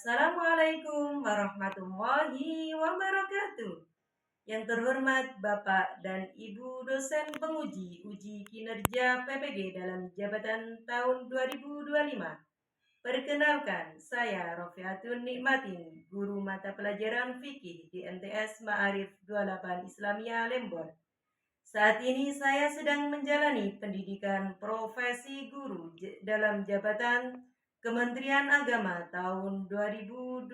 Assalamualaikum warahmatullahi wabarakatuh. Yang terhormat Bapak dan Ibu dosen penguji uji kinerja PPG dalam jabatan tahun 2025. Perkenalkan, saya Rofiatun Nikmatin, guru mata pelajaran fikih di MTS Ma'arif 28 Islamia Lembon. Saat ini saya sedang menjalani pendidikan profesi guru dalam jabatan Kementerian Agama tahun 2025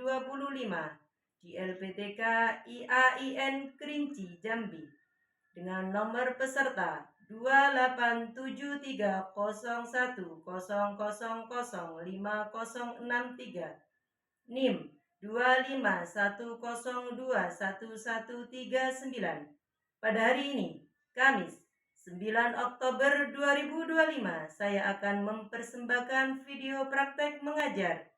di LPTK IAIN Kerinci Jambi dengan nomor peserta 28101005063, NIM 251021139. Pada hari ini, Kamis 9 Oktober 2025, saya akan mempersembahkan video praktek mengajar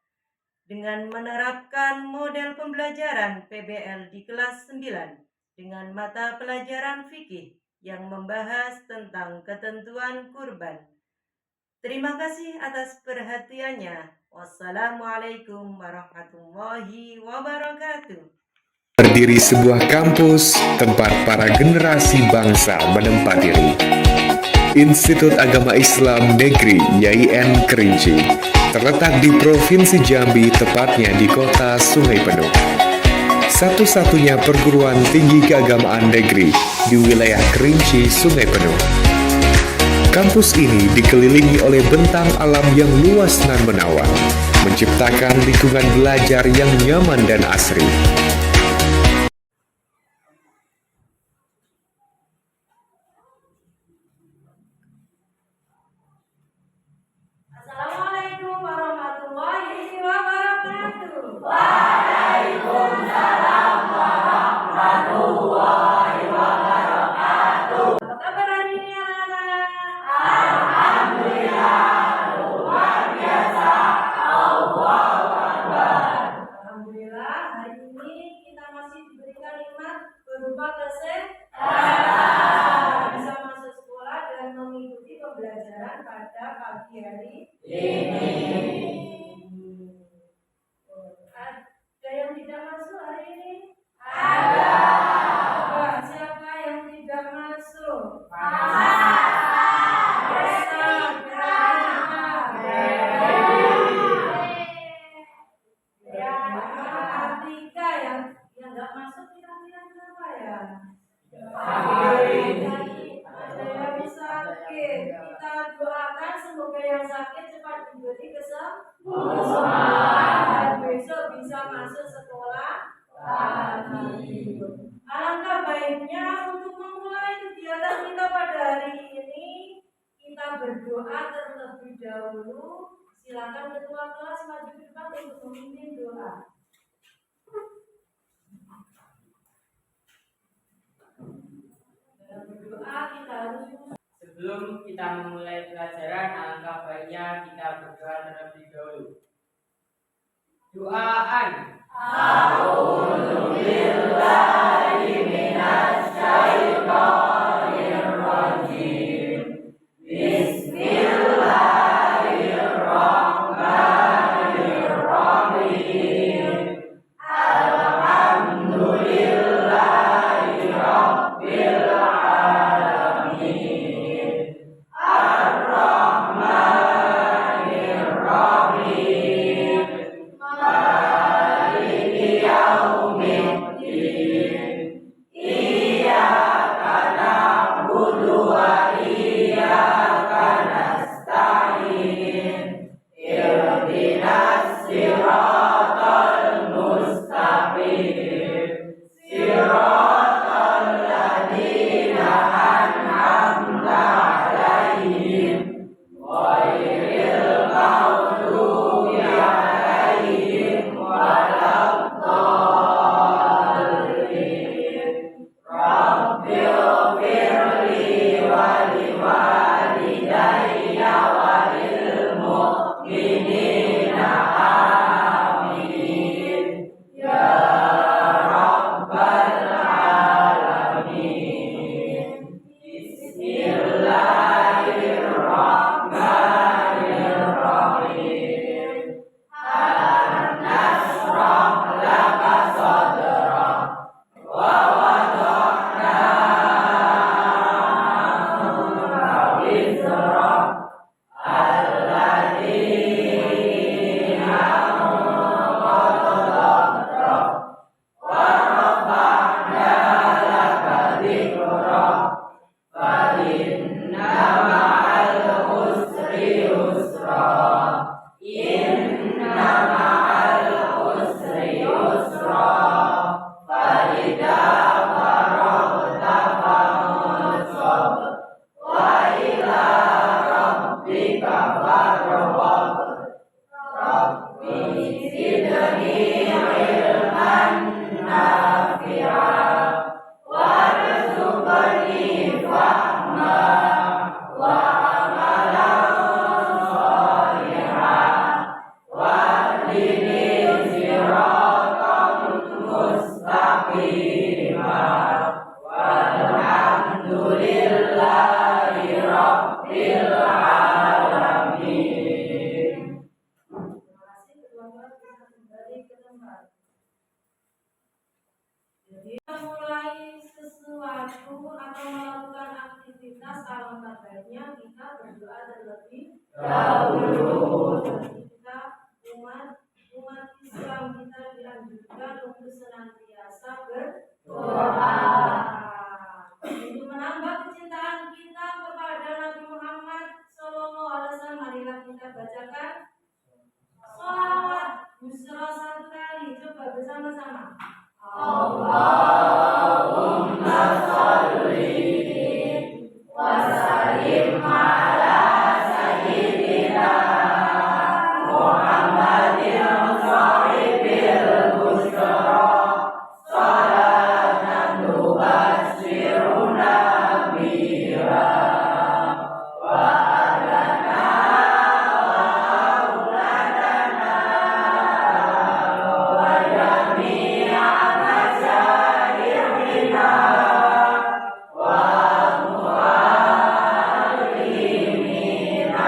dengan menerapkan model pembelajaran PBL di kelas 9 dengan mata pelajaran fikih yang membahas tentang ketentuan kurban. Terima kasih atas perhatiannya. Wassalamualaikum warahmatullahi wabarakatuh. Berdiri sebuah kampus tempat para generasi bangsa menempa diri. Institut Agama Islam Negeri YIN Kerinci terletak di Provinsi Jambi, tepatnya di kota Sungai Penuh. Satu-satunya perguruan tinggi keagamaan negeri di wilayah Kerinci, Sungai Penuh. Kampus ini dikelilingi oleh bentang alam yang luas dan menawan, menciptakan lingkungan belajar yang nyaman dan asri. Assalamualaikum warahmatullahi wabarakatuh. Waalaikumsalam warahmatullahi wabarakatuh. Apa kabar hari ini anak-anak? Alhamdulillah, luar biasa. Allahu Akbar. Alhamdulillah, hari ini kita masih diberikan nikmat berupa kesehatan. Bisa masuk sekolah dan mengikuti pembelajaran pada pagi hari Ini Ada yang tidak masuk hari ini? ada Wah, siapa yang tidak masuk? Tiga yang nggak masuk kira-kira kenapa ya? Ada yang sakit. Kita doakan semoga yang sakit cepat diberi kesembuhan dan besok bisa masuk sekolah lagi. Alangkah baiknya untuk memulai kegiatan kita pada hari ini, kita berdoa terlebih dahulu. Silakan ketua kelas maju ke depan untuk memimpin doa. Dalam berdoa kita harus Sebelum kita memulai pelajaran, alangkah baiknya kita berdoa terlebih dahulu. Doaan. A'udzu billahi minasy syaithanir rajim. Bismillahirrahmanirrahim. Alhamdulillahi rabbil alamin. Ar-Rahmanir Rahim. Maliki yaumiddin. Iyyaka Kita mulai sesuatu atau melakukan aktivitas, alangkah baiknya kita berdoa terlebih dahulu. Kita umat Islam kita dianjurkan untuk senantiasa berdoa untuk menambah kecintaan kita kepada Nabi Muhammad SAW. Marilah kita bacakan sholawat busra satu kali, coba bersama-sama. Allahumma sholli wa sallim ala sayyidina Muhammadin sahibil busra salatan tubashiruna biha wa ahlana wa auladana wa jami'a masyayikhina wa muallimina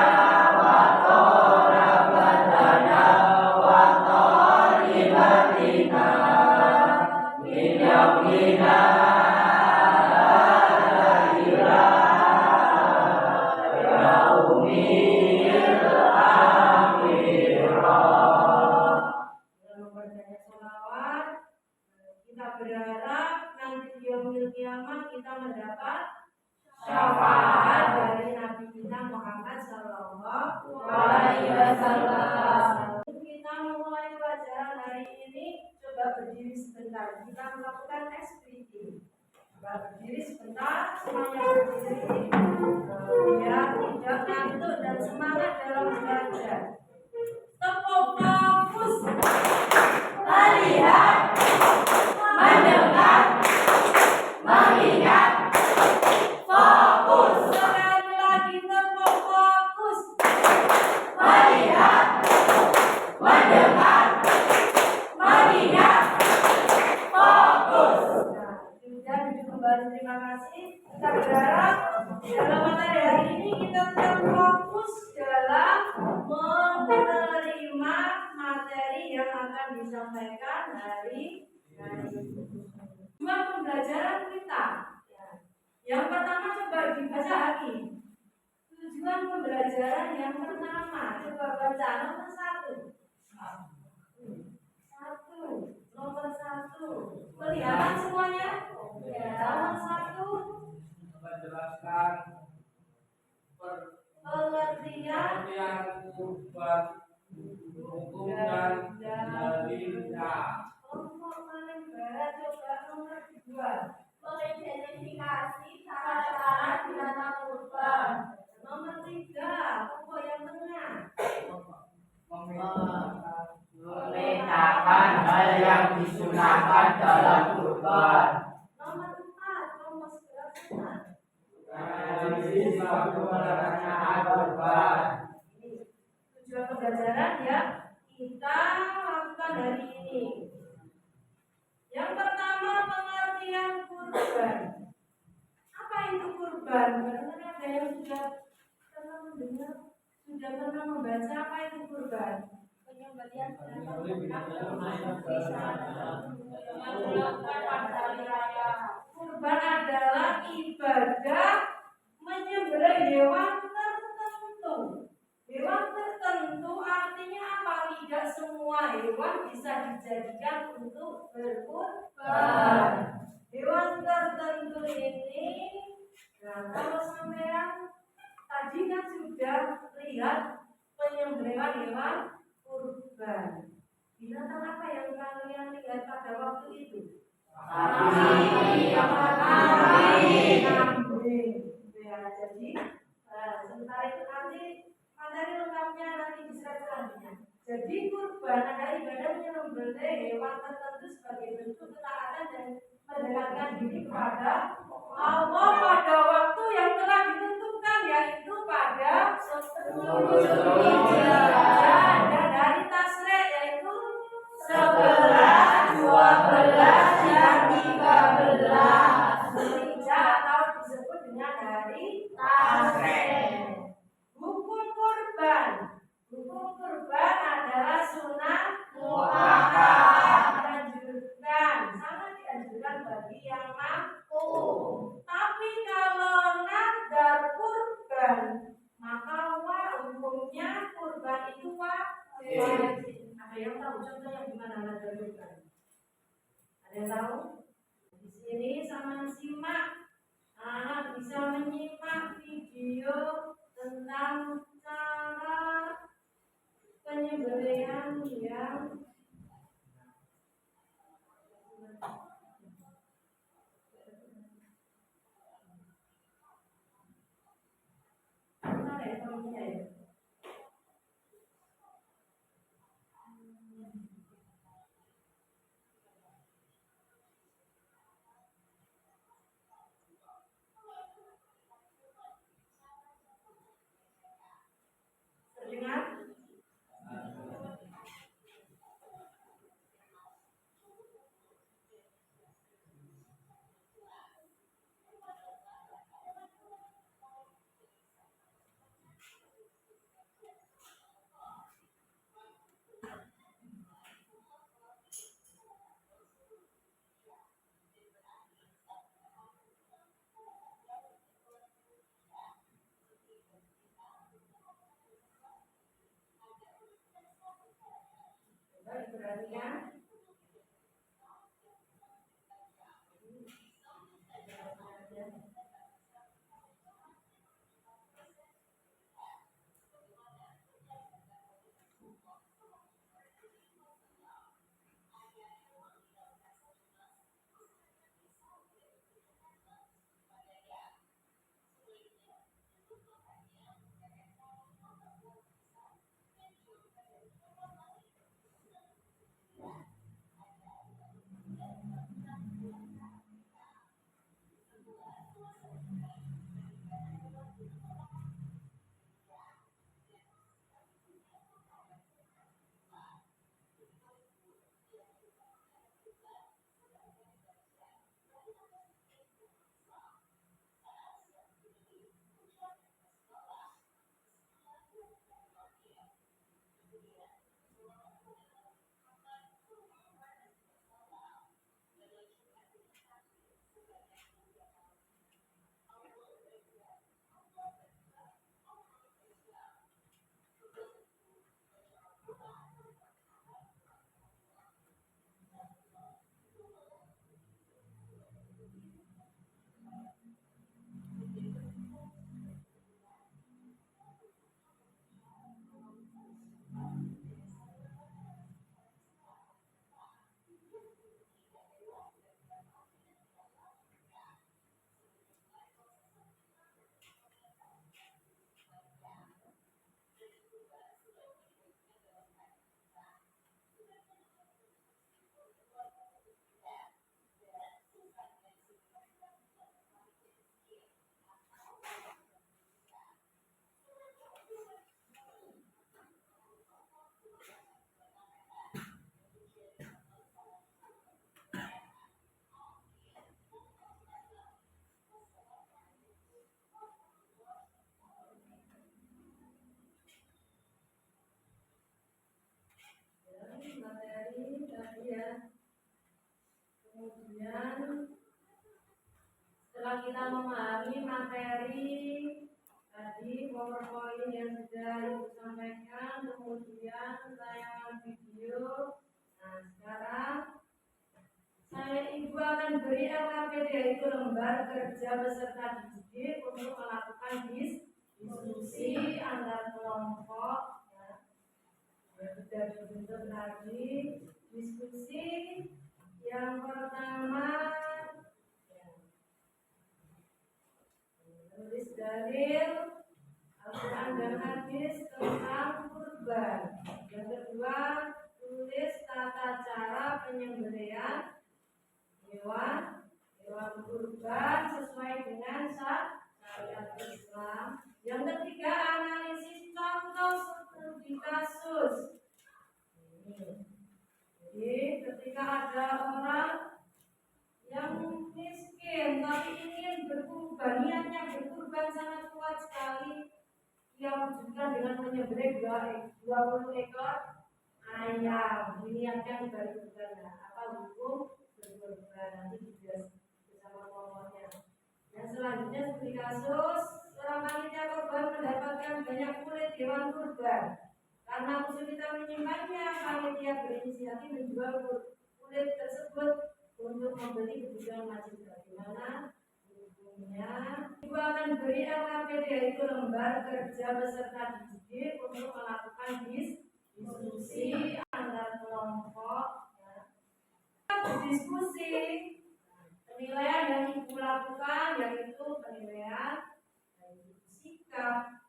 wa thalabatana wa thalibatina min yaumina ila yaumil akhirah. Dengan memperbanyak sholawat, kita berharap nanti di yaumil kiamat kita mendapat syafaat dari Nabi kita Muhammad Sallallahu Alaihi Wasallam. Kita memulai pelajaran hari ini, coba berdiri sebentar. Kita melakukan experiment. Coba berdiri sebentar, semuanya berdiri. Biar tidak ngantuk dan semangat dalam belajar. Tepuk fokus. Melihat, mendengar, mengingat, fokus. Sekali lagi tepuk fokus. Melihat, mendengar, mengingat, fokus. Nah, sudah duduk kembali, terima kasih. Kita berharap dalam materi hari ini kita tetap fokus dalam menerima materi yang akan disampaikan hari ini. Dua pembelajaran kita. Yang pertama coba dibaca lagi. Tujuan pembelajaran yang pertama, coba baca nomor 1. Nomor 1. Kelihatan semuanya? Ya, nomor 1. menjelaskan Pengertian kurban hukum dan dalilnya. kelompok paling barat, coba nomor 2. Mengidentifikasi syarat-syarat binatang kurban. Nomor 3, kelompok yang tengah. Membedakan hal yang disunahkan dalam kurban. Nomor 4, kelompok sebelah kanan. Analisis pelaksanaan kurban. Ini tujuan pembelajaran yang kita lakukan hari ini. Yang pertama, pengertian kurban. Apa itu kurban? Barangkali ada yang sudah pernah mendengar, sudah pernah membaca apa itu kurban? Penyembelihan kurban adalah ibadah menyembelih hewan tertentu. Hewan tertentu artinya apa? Tidak semua hewan bisa dijadikan untuk berkurban. Hewan tertentu ini, nah kalau sampean tadi kan sudah lihat penyembelihan hewan kurban. Binatang apa yang kalian lihat pada waktu itu? Kambing. Ya, jadi sementara itu nanti materi lengkap ada dari tasrek yaitu 11, 12, dan 13. Zulhijjah atau disebut dengan hari Tasrek. Hukum kurban. Hukum kurban adalah sunnah Muakkad. dianjurkan, sangat dianjurkan bagi yang mampu. Oh. Tapi kalau nadar kurban, maka hukumnya kurban itu wajib. Ada yang tahu contohnya gimana nadar kurban? Ada yang tahu? Di sini sama simak, anak bisa menyimak video tentang cara penyembelihan yang mana ya kamunya ya? Terdengar? Baik, perhatikan. Materi tadi ya. Kemudian setelah kita memahami materi tadi PowerPoint yang sudah Ibu sampaikan, kemudian tayangan video. Nah, sekarang Ibu akan beri LKPD, yaitu lembar kerja peserta didik, untuk melakukan diskusi antar kelompok. Sudah dibentuk tadi diskusi yang pertama, tulis dalil Al-Quran dan hadis tentang kurban. Yang kedua, tulis tata cara penyembelihan hewan kurban sesuai dengan syariat Islam. Yang ketiga, analisis contoh ketika ada orang yang miskin tapi ingin berkurban, niatnya berkurban sangat kuat sekali, ia wujudkan dengan menyembelih 20 ekor ayam. Diniatkan berkurban. Apa hukum berkurban? Nanti dibahas bersama pokoknya. Dan selanjutnya seperti kasus seorang panitia korban mendapatkan banyak kulit hewan kurban. Karena kesulitan menyimpannya, panitia berinisiatif menjual kulit tersebut untuk membeli kebutuhan masjid. Bagaimana hukumnya? Ibu akan beri LKPD, yaitu lembar kerja beserta didik untuk melakukan diskusi antar kelompok. Berdiskusi penilaian yang ibu lakukan yaitu penilaian sikap,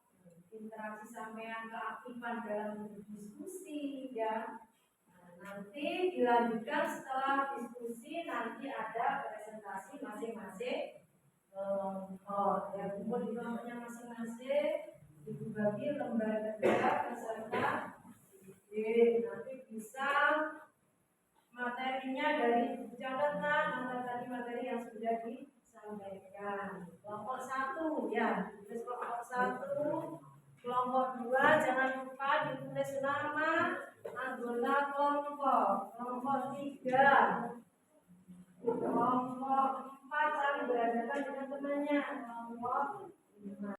interaksi sampean, keaktifan dalam berdiskusi ya. Nanti dilanjutkan setelah diskusi, nanti ada presentasi masing-masing kelompok ya, kumpul di kelompoknya masing-masing, ibu bagi lembar kerja beserta ide. Nanti bisa materinya dari buku catatan antara tadi materi yang sudah disampaikan. Kelompok 1 ya, tulis kelompok 1. Kelompok 2 jangan lupa ditulis nama anggota kelompok. Kelompok 3, kelompok 4 saling berhadapan dengan temannya. Kelompok 5.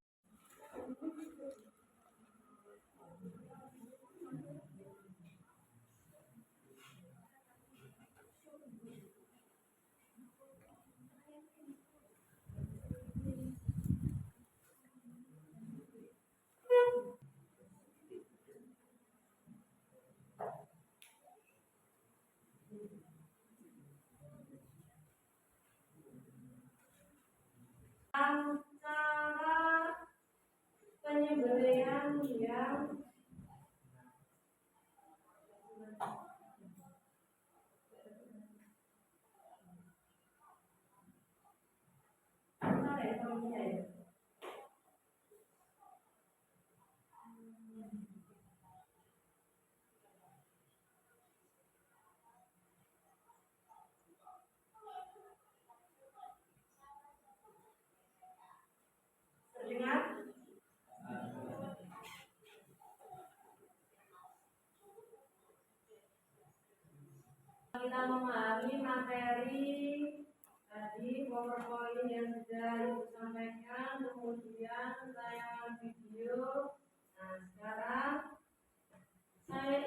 Cara penyembelihan yang mana ya kelompoknya ya? Terdengar? Kita memahami materi tadi, PowerPoint yang sudah Ibu sampaikan, kemudian tayangan video. Nah, sekarang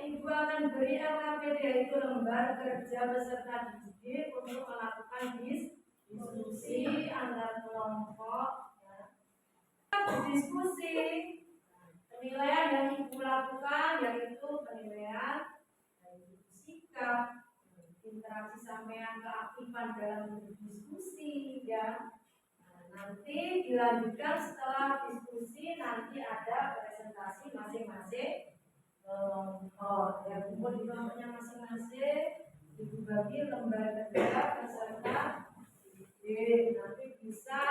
Ibu akan beri LKPD, yaitu lembar kerja beserta didik untuk melakukan diskusi antar kelompok. Berdiskusi penilaian yang ibu lakukan yaitu penilaian sikap, interaksi sampean, keaktifan dalam berdiskusi ya. Nanti dilanjutkan setelah diskusi, nanti ada presentasi masing-masing kelompok ya, kumpul di kelompoknya masing-masing, ibu bagi lembar kerja beserta ide. Nanti bisa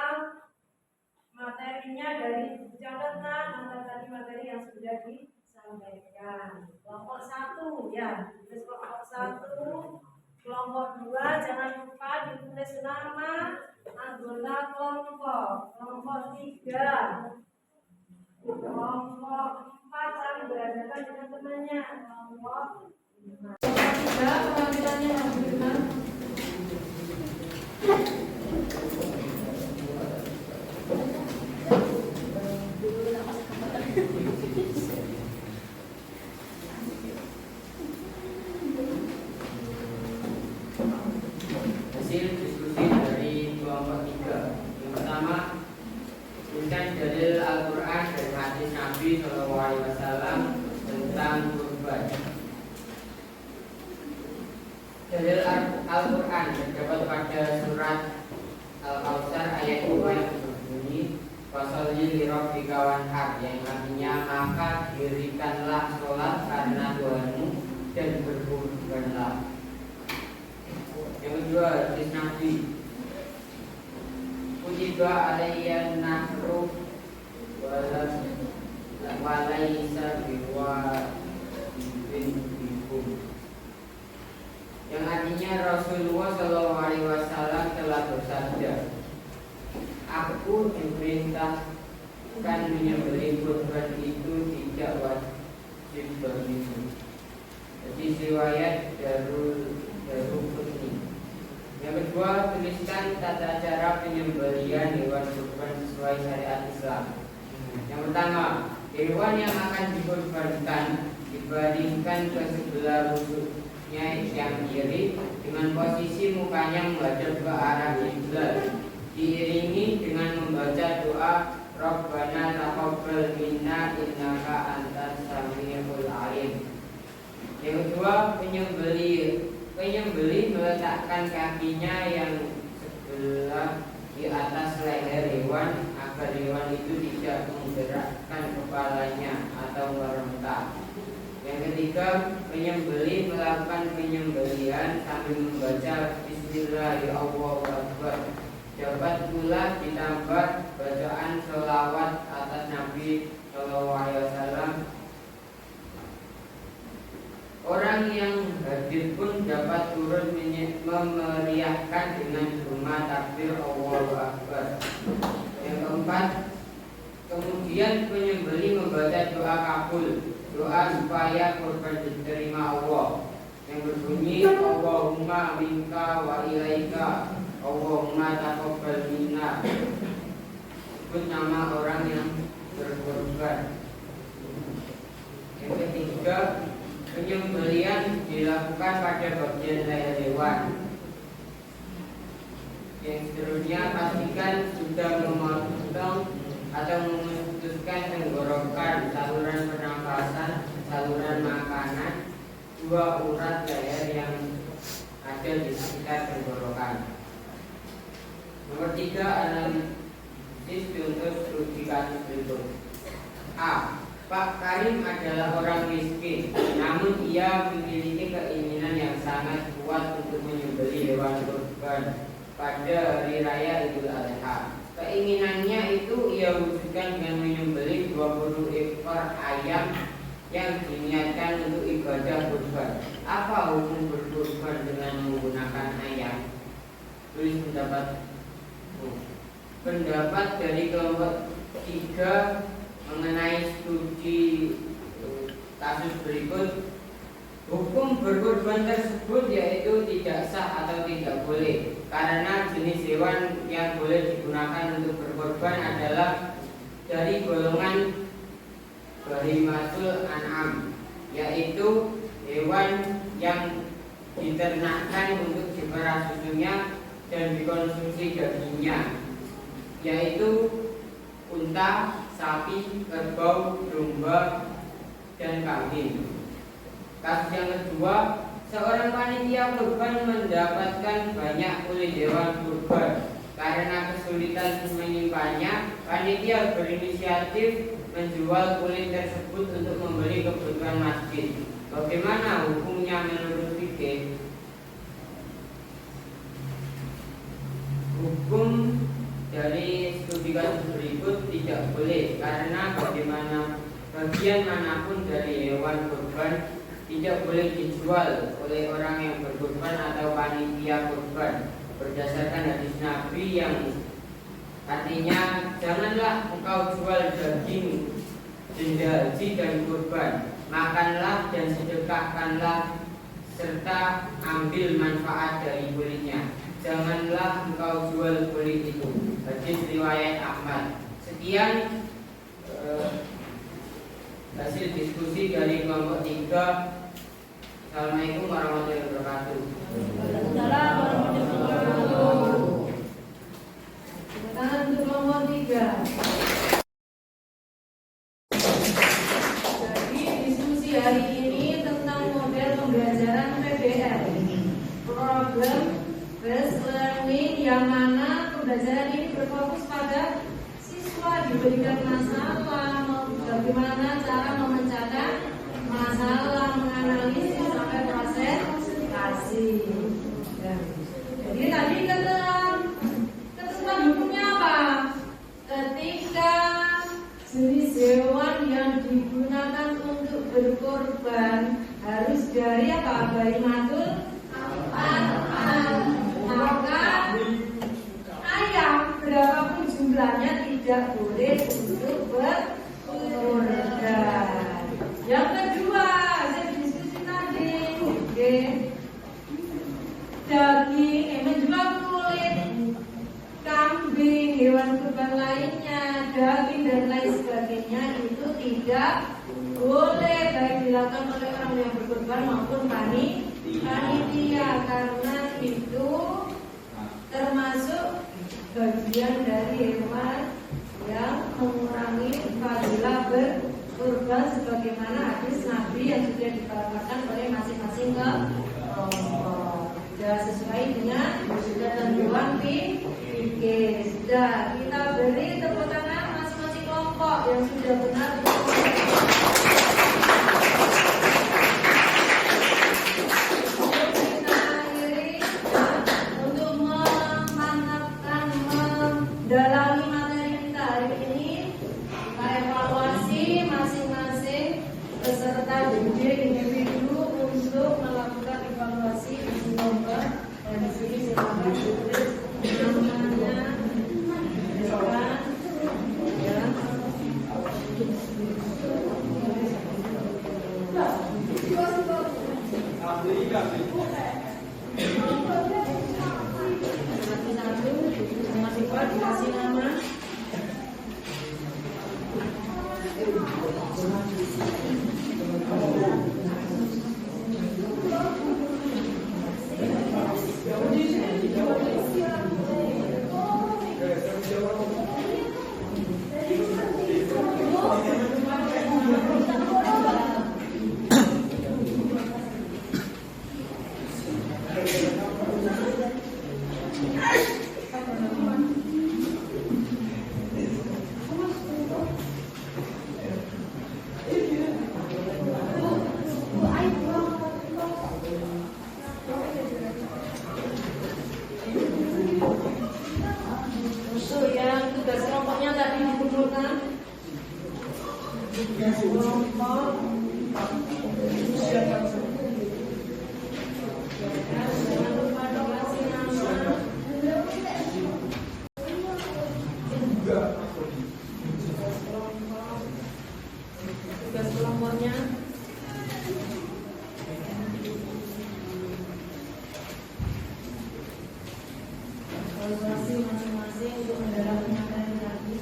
materinya dari buku catatan antara tadi materi yang sudah disampaikan. Kelompok 1 ya, tulis kelompok 1. Kelompok 2 jangan lupa ditulis nama anggota kelompok. Kelompok 3, kelompok 4 saling berhadapan dengan temannya. Kelompok 5. Kelompok 3 penampilannya yang benar. Hasil diskusi dari kelompok 3. Yang pertama, bukan dalil Al-Quran dan hadis Nabi SAW tentang kurban. Dalil Al-Quran terdapat pada surat Al-Kautsar ayat 2 yang berbunyi Fasolli lirabbika wanhar, yang artinya maka dirikanlah sholat karena Tuhanmu dan berkurbanlah. Yang kedua, hadis Nabi kutiba alayyan nahru walaysa biwa bikum, yang artinya Bahwasanya Rasulullah Shallallahu Alaihi Wasallam telah bersabda, aku diperintahkan menyembelih kurban itu tidak wajib bagiku. Jadi riwayat Daruqutni. Yang kedua, tuliskan tata cara penyembelihan hewan kurban sesuai syariat Islam. Yang pertama, hewan yang akan dikurbankan dibandingkan ke sebelah rusuknya yang kiri dengan posisi mukanya menghadap ke arah kiblat, diiringi dengan membaca doa Rabbana taqabbal minna innaka antas samiul alim. Yang kedua, penyembeli meletakkan kakinya yang sebelah di atas leher hewan agar hewan itu tidak menggerakkan kepalanya atau meronta. Yang ketiga, penyembeli melakukan penyembelihan sambil membaca Bismillahirrahmanirrahim. Dapat pula ditambah bacaan sholawat atas Nabi Shallallahu Alaihi Wasallam. Orang yang hadir pun dapat turut memeriahkan dengan gema takbir Allahu Akbar. Yang keempat, kemudian penyembeli membaca doa kabul, doa supaya kurban diterima Allah, yang berbunyi Allahumma minka wa ilaika Allahumma taqabbal minna. Sebut nama orang yang berkorban. Yang ketiga, penyembelihan dilakukan pada bagian leher hewan. Yang seterusnya, pastikan sudah memotong atau memutuskan tenggorokan, saluran pernapasan, saluran makanan, dua urat leher yang ada di sekitar tenggorokan. Nomor 3, analisis contoh studi kasus berikut. A. Pak Karim adalah orang miskin, namun ia memiliki keinginan yang sangat kuat untuk menyembelih hewan kurban pada hari raya Idul Adha. Keinginannya itu ia wujudkan dengan menyembelih 20 ekor ayam yang diniatkan untuk ibadah kurban. Apa hukum berkurban dengan menggunakan ayam? Tulis pendapat. Pendapat dari kelompok 3 mengenai studi kasus berikut. Hukum berkurban tersebut yaitu tidak sah atau tidak boleh, karena jenis hewan yang boleh digunakan untuk berkurban adalah dari golongan bahimatul an'am, yaitu hewan yang diternakkan untuk diperah susunya dan dikonsumsi dagingnya, yaitu unta, sapi, kerbau, domba, dan kambing. Kasus yang kedua, seorang panitia kurban mendapatkan banyak kulit hewan kurban. Karena kesulitan menyimpannya, panitia berinisiatif menjual kulit tersebut untuk membeli kebutuhan masjid. Bagaimana hukumnya menurut fikih? Hukum dari studi kasus berikut tidak boleh, karena bagian manapun dari hewan kurban tidak boleh dijual oleh orang yang berkurban atau panitia kurban, berdasarkan hadis Nabi yang artinya, janganlah engkau jual daging denda haji dan kurban, makanlah dan sedekahkanlah serta ambil manfaat dari kulitnya. Janganlah engkau jual kulit itu. Hadis riwayat Ahmad. Sekian hasil diskusi dari kelompok 3. Assalamualaikum warahmatullahi wabarakatuh. Waalaikumsalam warahmatullahi wabarakatuh. Tangan untuk kelompok 3. Jadi diskusi hari ini tentang model pembelajaran PBL, program based learning, yang mana pembelajaran ini berfokus pada siswa diberikan masalah, bagaimana cara memecahkan masalah, menganalisis sampai proses kasih. Jadi tadi ketentuan hukumnya apa? Ketika jenis hewan yang digunakan untuk berkorban harus dari apa? Bahimatul an'am. bulannya tidak boleh untuk berkurban. Yang kedua, saya diskusi tadi, oke. Daging, menjual kulit kambing, hewan kurban lainnya, daging dan lain sebagainya itu tidak boleh baik dilakukan oleh orang yang berkurban maupun panitia, karena itu termasuk bagian dari hewan yang mengurangi fadilah berkurban sebagaimana hadis Nabi yang sudah dikatakan oleh masing-masing kelompok. Sudah sesuai dengan ketentuan fikih. Sudah kita beri tepuk tangan masing-masing kelompok yang sudah benar. Kita akhiri untuk memantapkan, mendalami materi kita hari ini. Kita evaluasi masing-masing peserta didik individu untuk melakukan evaluasi nomor dan di sini silakan tulis namanya, depan, ya. Satu, dikasih nama. Untuk yang tugas kelompoknya tadi dikumpulkan. Tugas kelompok jangan lupa dikasih nama. Tugas kelompoknya. Evaluasi masing-masing untuk mendalami materi tadi.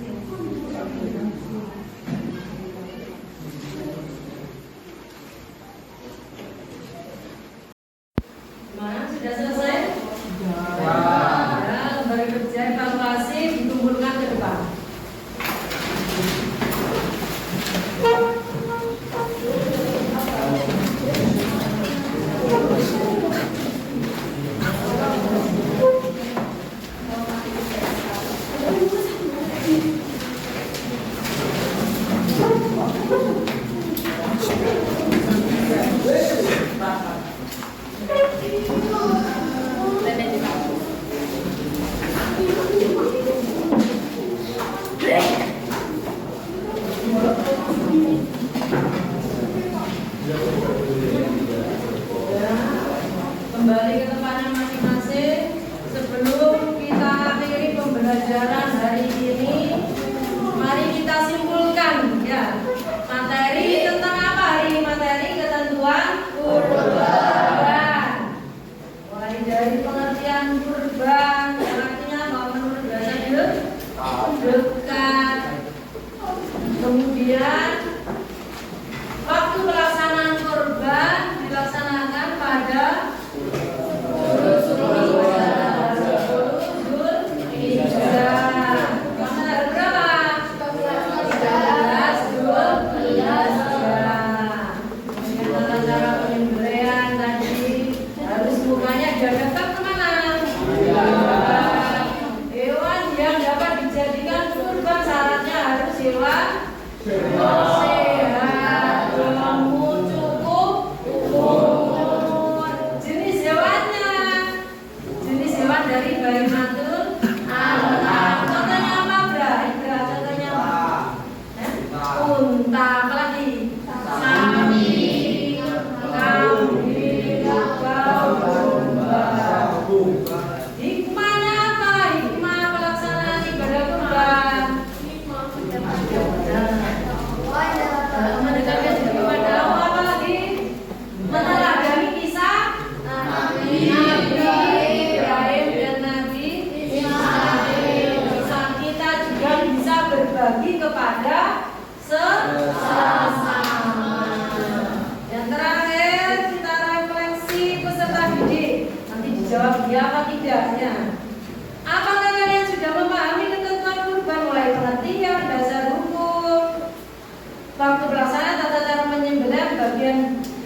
Gimana? Sudah selesai? Ya, lembar kerja evaluasi dikumpulkan ke depan. Kembali ke tempatnya masing-masing. Sebelum kita akhiri pembelajaran hari ini, mari kita simpulkan ya materi tentang apa hari ini. Materi ketentuan kurban. Mulai dari pengertian kurban, artinya bahwa menurut bahasa dekat. Kemudian waktu pelaksanaan kurban dilaksanakan pada hewan yang dapat dijadikan kurban syaratnya harus hewan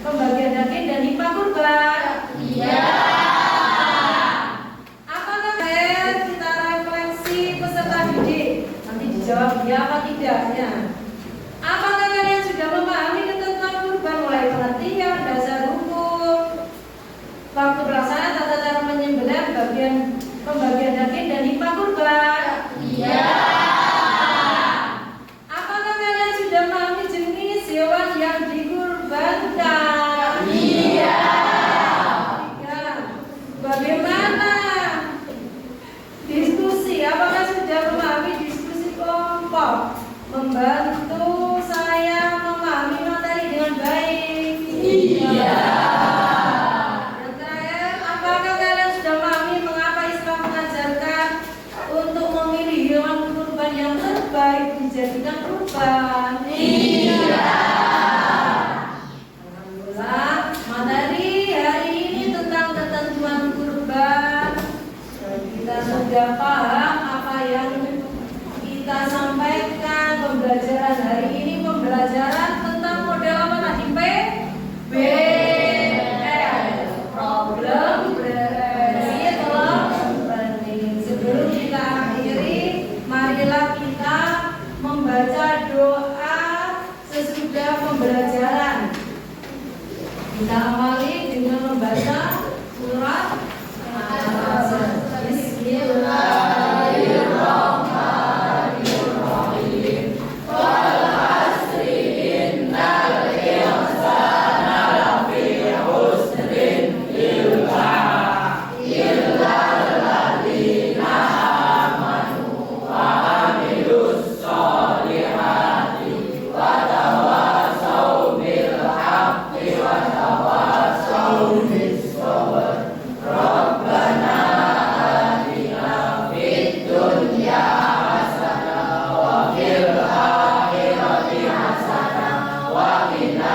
pembagian daging dan hikmah kurban? Iya. Apakah kita refleksi peserta didik? Nanti dijawab ya apa tidaknya. Apakah kalian sudah memahami ketentuan kurban mulai pengertian, dasar hukum, waktu pelaksanaan, tata cara menyembelih, pembagian daging dan hikmah kurban? Iya. Apakah kalian sudah memahami jenis hewan yang dikurbankan? Iya. Ya. Bagaimana diskusi? Apakah sudah memahami diskusi kelompok? Membantu saya memahami materi dengan baik? Iya. Yang terakhir, apakah kalian sudah memahami mengapa Islam mengajarkan untuk memilih hewan kurban yang terbaik dijadikan kurban? Iya. Alhamdulillah, materi hari ini tentang ketentuan kurban. Kita sudah paham apa yang kita sampaikan. Pembelajaran hari ini pembelajaran tentang model apa tadi? Problem learning. Sebelum kita akhiri, marilah kita membaca doa sesudah pembelajaran. Kita awali dengan membaca surat Al-Asr. Bismillahirrahmanirrahim. Wal asri innal insana lafi khusrin illa alladzina amanu wa amilus solihati wa tawasaw bil haqqi wa tawasaw bis sabr. Rabbana atina fid dunya hasanah wa fil akhirati hasanah wa qina